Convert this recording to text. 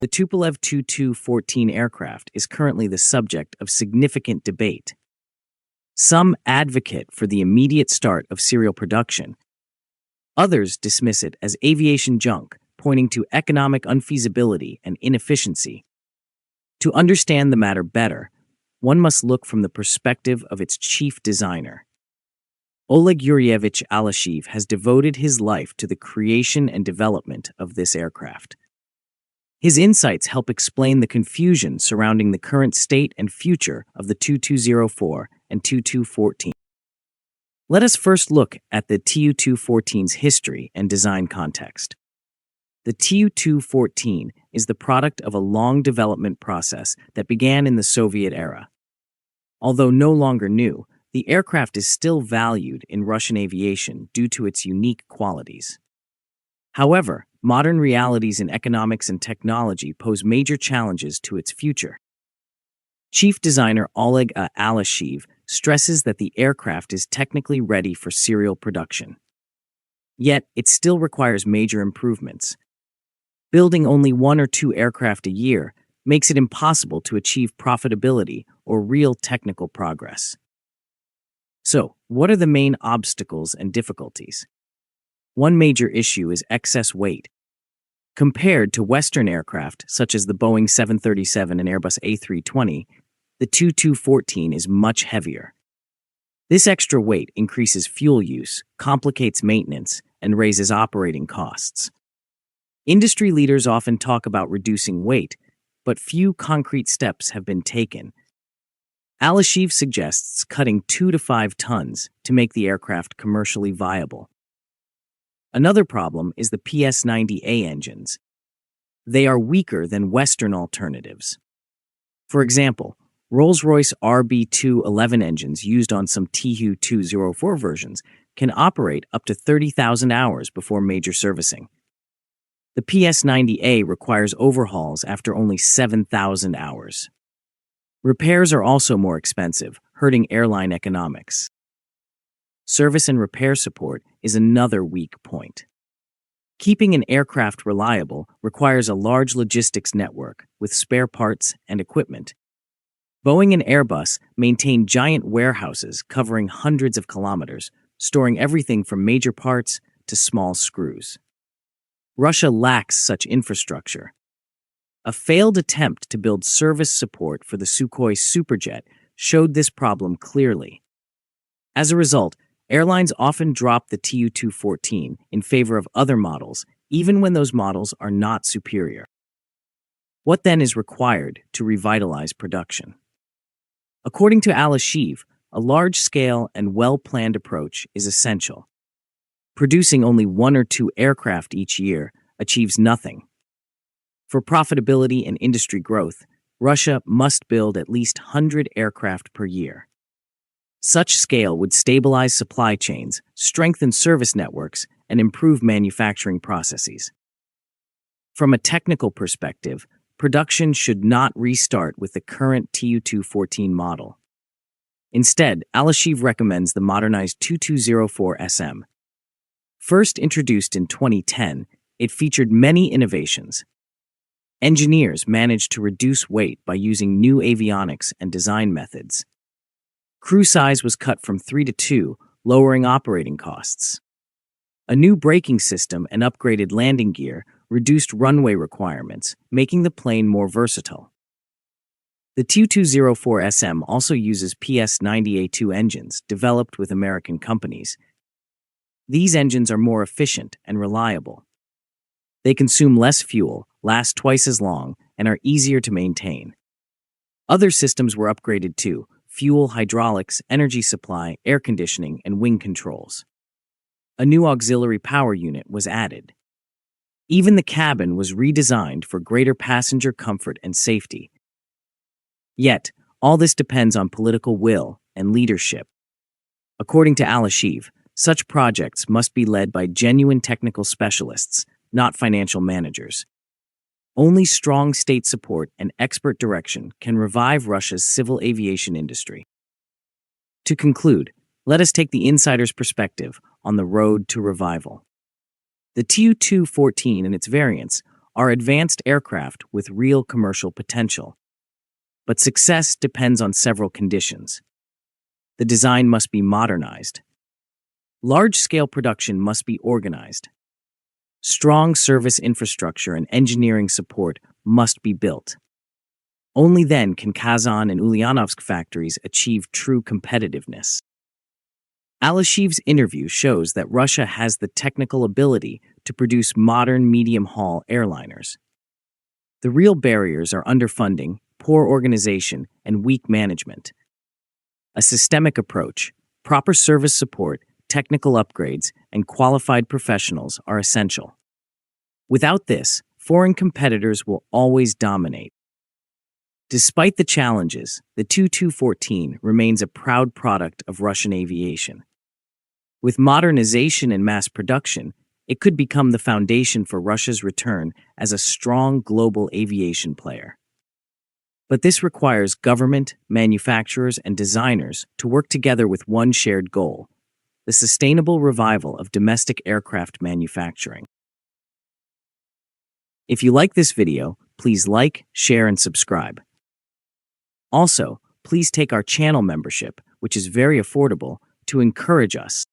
The Tupolev Tu-214 aircraft is currently the subject of significant debate. Some advocate for the immediate start of serial production. Others dismiss it as aviation junk, pointing to economic unfeasibility and inefficiency. To understand the matter better, one must look from the perspective of its chief designer. Oleg Alasheev has devoted his life to the creation and development of this aircraft. His insights help explain the confusion surrounding the current state and future of the Tu-204 and Tu-214. Let us first look at the Tu-214's history and design context. The Tu-214 is the product of a long development process that began in the Soviet era. Although no longer new, the aircraft is still valued in Russian aviation due to its unique qualities. However, modern realities in economics and technology pose major challenges to its future. Chief designer Oleg Alasheev stresses that the aircraft is technically ready for serial production. Yet, it still requires major improvements. Building only 1 or 2 aircraft a year makes it impossible to achieve profitability or real technical progress. So, what are the main obstacles and difficulties? One major issue is excess weight. Compared to Western aircraft such as the Boeing 737 and Airbus A320, the Tu-214 is much heavier. This extra weight increases fuel use, complicates maintenance, and raises operating costs. Industry leaders often talk about reducing weight, but few concrete steps have been taken. Alasheev suggests cutting 2 to 5 tons to make the aircraft commercially viable. Another problem is the PS-90A engines. They are weaker than Western alternatives. For example, Rolls-Royce RB211 engines used on some Tu-204 versions can operate up to 30,000 hours before major servicing. The PS-90A requires overhauls after only 7,000 hours. Repairs are also more expensive, hurting airline economics. Service and repair support is another weak point. Keeping an aircraft reliable requires a large logistics network with spare parts and equipment. Boeing and Airbus maintain giant warehouses covering hundreds of kilometers, storing everything from major parts to small screws. Russia lacks such infrastructure. A failed attempt to build service support for the Sukhoi Superjet showed this problem clearly. As a result, airlines often drop the Tu-214 in favor of other models, even when those models are not superior. What then is required to revitalize production? According to Alasheev, a large-scale and well-planned approach is essential. Producing only 1 or 2 aircraft each year achieves nothing. For profitability and industry growth, Russia must build at least 100 aircraft per year. Such scale would stabilize supply chains, strengthen service networks, and improve manufacturing processes. From a technical perspective, production should not restart with the current Tu-214 model. Instead, Alasheev recommends the modernized Tu-204 SM. First introduced in 2010, it featured many innovations. Engineers managed to reduce weight by using new avionics and design methods. Crew size was cut from 3 to 2, lowering operating costs. A new braking system and upgraded landing gear reduced runway requirements, making the plane more versatile. The Tu-204 SM also uses PS-90A2 engines developed with American companies. These engines are more efficient and reliable. They consume less fuel, last twice as long, and are easier to maintain. Other systems were upgraded too: fuel, hydraulics, energy supply, air conditioning, and wing controls. A new auxiliary power unit was added. Even the cabin was redesigned for greater passenger comfort and safety. Yet, all this depends on political will and leadership. According to Alasheev, such projects must be led by genuine technical specialists, not financial managers. Only strong state support and expert direction can revive Russia's civil aviation industry. To conclude, let us take the insider's perspective on the road to revival. The Tu-214 and its variants are advanced aircraft with real commercial potential. But success depends on several conditions. The design must be modernized. Large-scale production must be organized. Strong service infrastructure and engineering support must be built. Only then can Kazan and Ulyanovsk factories achieve true competitiveness. Alasheev's interview shows that Russia has the technical ability to produce modern medium-haul airliners. The real barriers are underfunding, poor organization, and weak management. A systemic approach, proper service support, technical upgrades, and qualified professionals are essential. Without this, foreign competitors will always dominate. Despite the challenges, the Tu-214 remains a proud product of Russian aviation. With modernization and mass production, it could become the foundation for Russia's return as a strong global aviation player. But this requires government, manufacturers, and designers to work together with one shared goal: the sustainable revival of domestic aircraft manufacturing. If you like this video, please like, share, and subscribe. Also, please take our channel membership, which is very affordable, to encourage us.